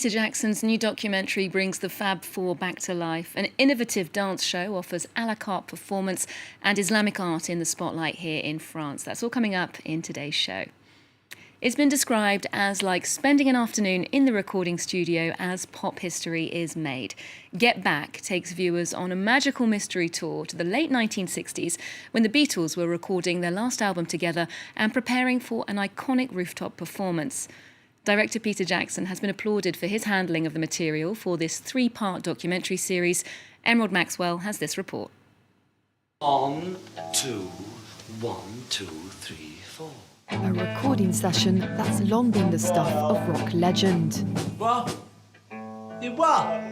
Peter Jackson's new documentary brings the Fab Four back to life. An innovative dance show offers a la carte performance and Islamic art in the spotlight here in France. That's all coming up in today's show. It's been described as like spending an afternoon in the recording studio as pop history is made. Get Back takes viewers on a magical mystery tour to the late 1960s when the Beatles were recording their last album together and preparing for an iconic rooftop performance. Director Peter Jackson has been applauded for his handling of the material for this three-part documentary series. Emerald Maxwell has this report. 1, 2, 1, 2, 3, 4. A recording session that's long been the stuff of rock legend. What? You what?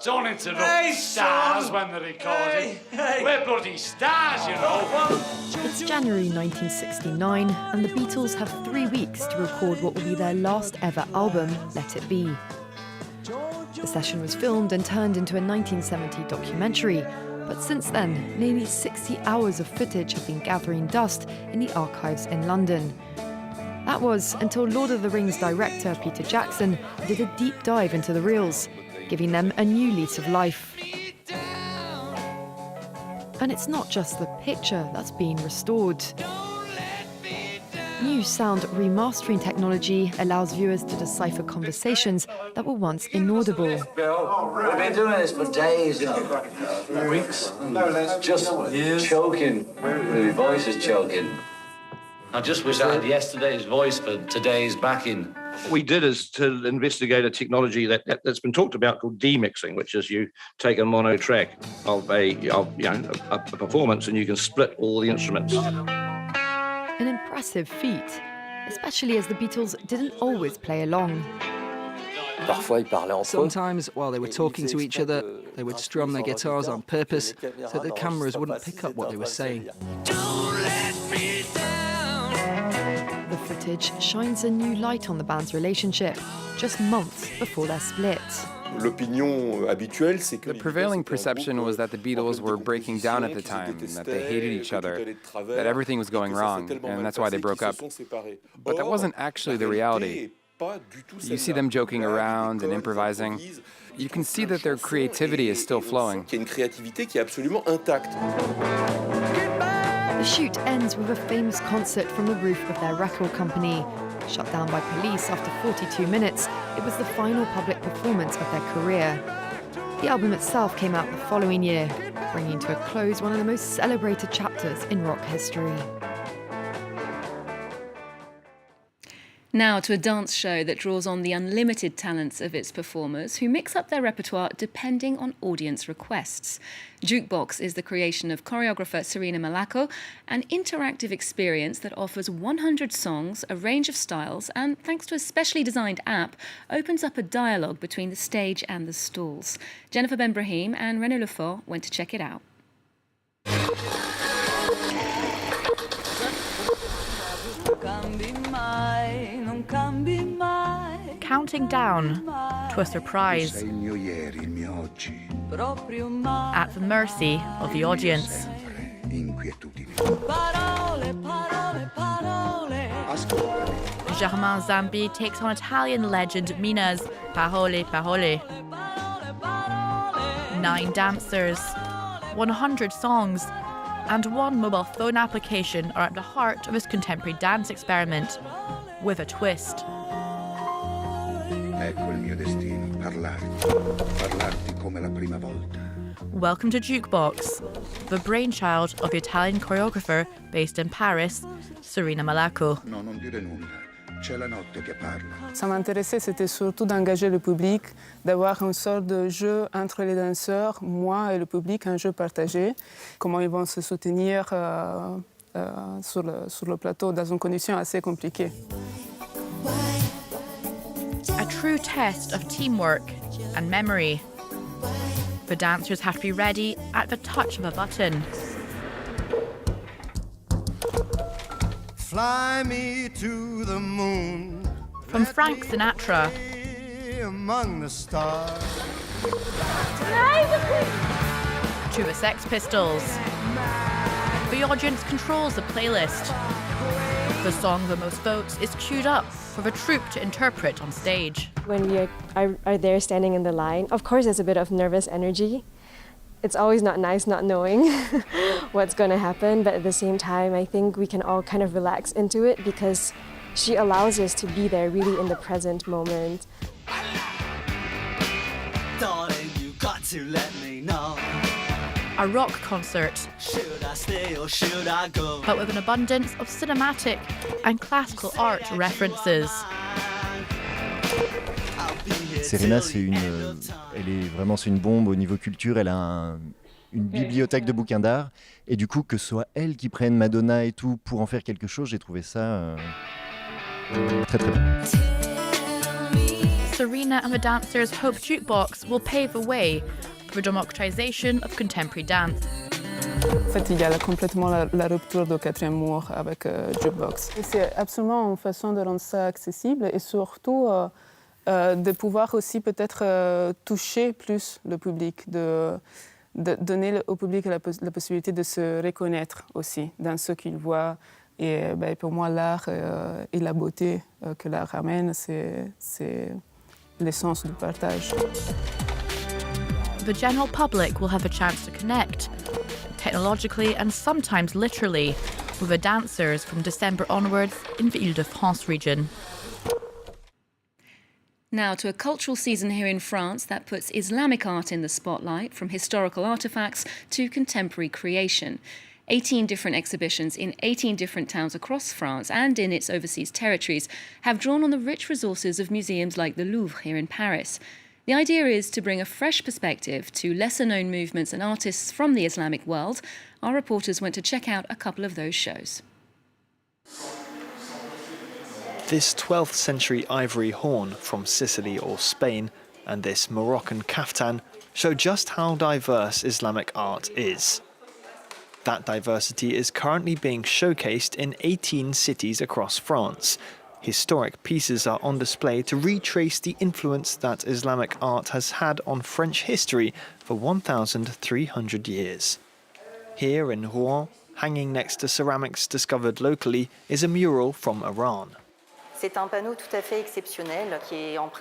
Don't interrupt stars when they're recording. We're bloody stars, you know. It's January 1969, and the Beatles have 3 weeks to record what will be their last ever album, Let It Be. The session was filmed and turned into a 1970 documentary, but since then, nearly 60 hours of footage have been gathering dust in the archives in London. That was until Lord of the Rings director Peter Jackson did a deep dive into the reels, giving them a new lease of life. And it's not just the picture that's being restored. New sound remastering technology allows viewers to decipher conversations that were once inaudible. Bill, we've been doing this for days, weeks. Just choking. My voice is choking. I just wish I had yesterday's voice for today's backing. What we did is to investigate a technology that's been talked about called demixing, which is you take a mono track of a performance and you can split all the instruments. An impressive feat, especially as the Beatles didn't always play along. Sometimes, while they were talking to each other, they would strum their guitars on purpose so that the cameras wouldn't pick up what they were saying. The footage shines a new light on the band's relationship, just months before their split. The prevailing perception was that the Beatles were breaking down at the time, that they hated each other, that everything was going wrong, and that's why they broke up. But that wasn't actually the reality. You see them joking around and improvising. You can see that their creativity is still flowing. The shoot ends with a famous concert from the roof of their record company. Shut down by police after 42 minutes, it was the final public performance of their career. The album itself came out the following year, bringing to a close one of the most celebrated chapters in rock history. Now to a dance show that draws on the unlimited talents of its performers who mix up their repertoire depending on audience requests. Jukebox is the creation of choreographer Serena Malaco, an interactive experience that offers 100 songs, a range of styles, and thanks to a specially designed app, opens up a dialogue between the stage and the stalls. Jennifer Ben-Brahim and Renaud Lefort went to check it out. Counting down to a surprise at the mercy of the audience. Germain Zambi takes on Italian legend Mina's Parole Parole. 9 dancers, 100 songs, and 1 mobile phone application are at the heart of his contemporary dance experiment, with a twist. Welcome to Jukebox, the brainchild of the Italian choreographer based in Paris, Serena Malaco. Ça m'intéressait, c'était surtout d'engager le public, d'avoir une sorte de jeu entre les danseurs, moi et le public, un jeu partagé. Comment ils vont se soutenir sur le plateau dans une condition assez compliquée. A true test of teamwork and memory. The dancers have to be ready at the touch of a button. Fly me to the moon. From Frank Sinatra among the stars. to the Sex Pistols. The audience controls the playlist. The song with the most votes is queued up for the troupe to interpret on stage. When we are there standing in the line, of course there's a bit of nervous energy. It's always not nice not knowing what's going to happen, but at the same time, I think we can all kind of relax into it because she allows us to be there really in the present moment. Darling, you got to let me know. A rock concert, Should I stay or should I go? but with an abundance of cinematic and classical art references. Serena, elle est vraiment une bombe au niveau culture. Elle a une bibliothèque de bouquins d'art. Et du coup, que ce soit elle qui prenne Madonna et tout pour en faire quelque chose, j'ai trouvé ça très très bon. Serena and the dancers hope Jukebox will pave the way for the democratization of contemporary dance. En fait, il y a complètement la rupture du quatrième mur avec Jukebox. C'est absolument une façon de rendre ça accessible et surtout de pouvoir aussi peut-être toucher plus le public, de donner au public la possibilité de se reconnaître aussi dans ce qu'il voit. Et pour moi, l'art et la beauté que l'art amène, c'est l'essence du partage. The general public will have a chance to connect, technologically and sometimes literally, with the dancers from December onwards in the Île-de-France region. Now to a cultural season here in France that puts Islamic art in the spotlight, from historical artefacts to contemporary creation. 18 different exhibitions in 18 different towns across France and in its overseas territories have drawn on the rich resources of museums like the Louvre here in Paris. The idea is to bring a fresh perspective to lesser-known movements and artists from the Islamic world. Our reporters went to check out a couple of those shows. This 12th century ivory horn from Sicily or Spain and this Moroccan kaftan show just how diverse Islamic art is. That diversity is currently being showcased in 18 cities across France. Historic pieces are on display to retrace the influence that Islamic art has had on French history for 1,300 years. Here in Rouen, hanging next to ceramics discovered locally, is a mural from Iran.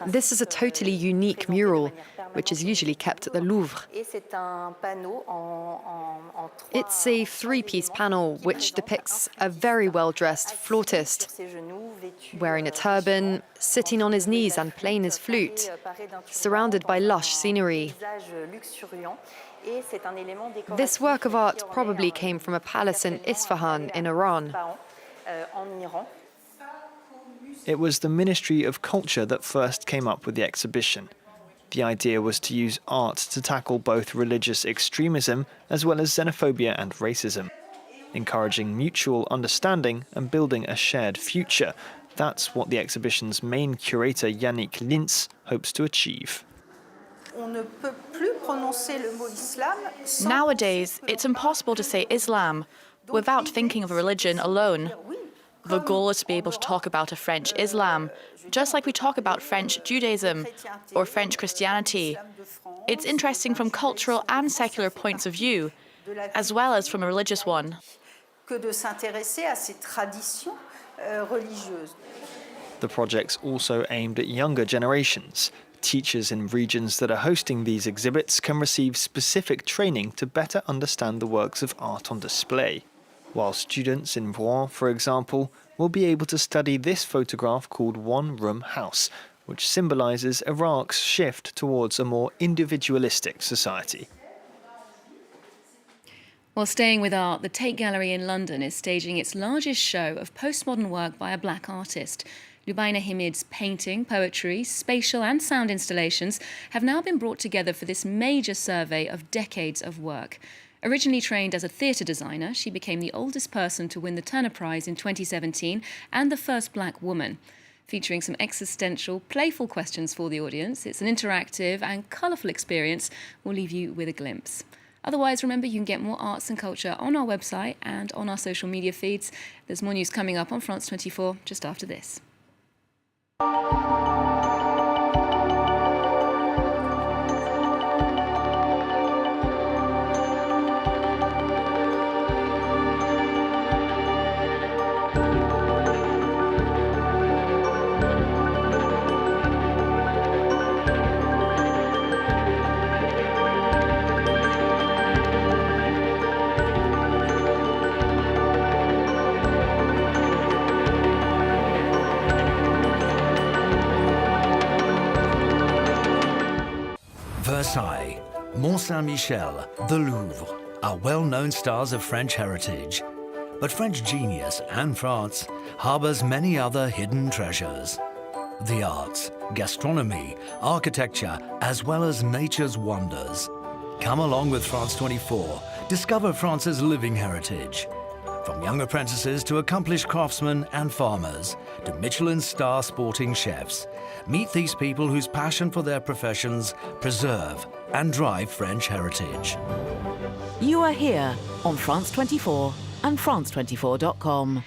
This is a totally unique mural, which is usually kept at the Louvre. It's a three-piece panel which depicts a very well-dressed flautist, wearing a turban, sitting on his knees and playing his flute, surrounded by lush scenery. This work of art probably came from a palace in Isfahan in Iran. It was the Ministry of Culture that first came up with the exhibition. The idea was to use art to tackle both religious extremism as well as xenophobia and racism, encouraging mutual understanding and building a shared future. That's what the exhibition's main curator, Yannick Lintz, hopes to achieve. Nowadays, it's impossible to say Islam without thinking of a religion alone. The goal is to be able to talk about a French Islam, just like we talk about French Judaism or French Christianity. It's interesting from cultural and secular points of view, as well as from a religious one. The project's also aimed at younger generations. Teachers in regions that are hosting these exhibits can receive specific training to better understand the works of art on display. While students in Rouen, for example, will be able to study this photograph called One Room House, which symbolises Iraq's shift towards a more individualistic society. While staying with art, the Tate Gallery in London is staging its largest show of postmodern work by a black artist. Lubaina Hamid's painting, poetry, spatial and sound installations have now been brought together for this major survey of decades of work. Originally trained as a theatre designer, she became the oldest person to win the Turner Prize in 2017 and the first black woman. Featuring some existential, playful questions for the audience, it's an interactive and colourful experience. We'll leave you with a glimpse. Otherwise, remember, you can get more arts and culture on our website and on our social media feeds. There's more news coming up on France 24 just after this. Versailles, Mont Saint-Michel, the Louvre are well-known stars of French heritage. But French genius and France harbours many other hidden treasures. The arts, gastronomy, architecture, as well as nature's wonders. Come along with France 24, discover France's living heritage. From young apprentices to accomplished craftsmen and farmers, to Michelin star sporting chefs, meet these people whose passion for their professions preserve and drive French heritage. You are here on France 24 and France24.com.